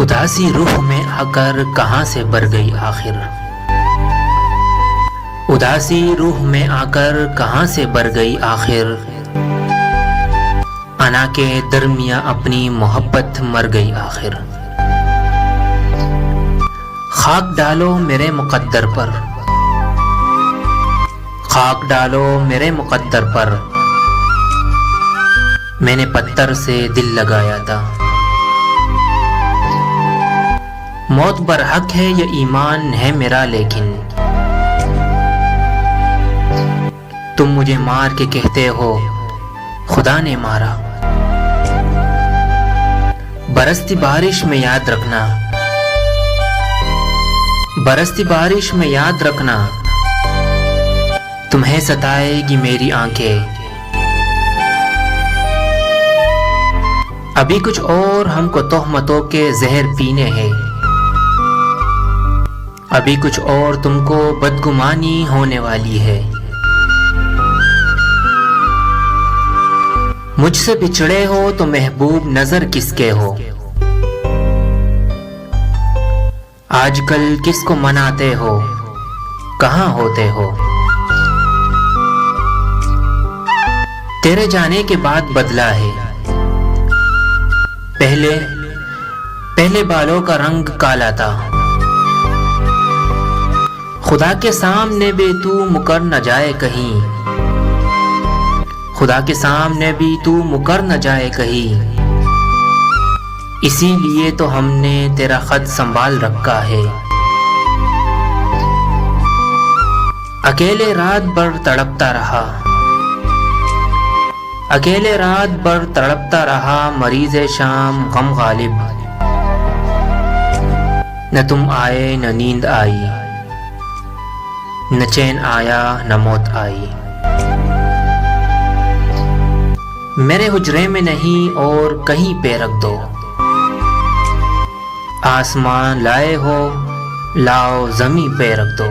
اداسی روح میں آ کر کہاں سے بر گئی آخر، اداسی روح میں آ کر کہاں سے بر گئی آخر، انا کے درمیاں اپنی محبت مر گئی آخر۔ خاک ڈالو میرے مقدر پر، خاک ڈالو میرے مقدر پر، میں نے پتھر سے دل لگایا تھا۔ موت برحق ہے یہ ایمان ہے میرا، لیکن تم مجھے مار کے کہتے ہو خدا نے مارا۔ برستی بارش میں یاد رکھنا، برستی بارش میں یاد رکھنا، تمہیں ستائے گی میری آنکھیں۔ ابھی کچھ اور ہم کو تہمتوں کے زہر پینے ہیں، ابھی کچھ اور تم کو بدگمانی ہونے والی ہے۔ مجھ سے بچھڑے ہو تو محبوب نظر کس کے ہو، آج کل کس کو مناتے ہو، کہاں ہوتے ہو۔ تیرے جانے کے بعد بدلا ہے، پہلے بالوں کا رنگ کالا تھا، خدا کے سامنے بھی تو مکر نہ جائے کہیں، خدا کے سامنے بھی تو مکر نہ جائے کہیں، اسی لیے تو ہم نے تیرا خط سنبھال رکھا ہے۔ اکیلے رات بھر تڑپتا رہا، اکیلے رات بھر تڑپتا رہا، مریض شام غم غالب، نہ تم آئے نہ نیند آئی، نہ چین آیا نہ موت آئی۔ میرے حجرے میں نہیں اور کہیں پہ رکھ دو، آسمان لائے ہو لاؤ زمیں پہ رکھ دو۔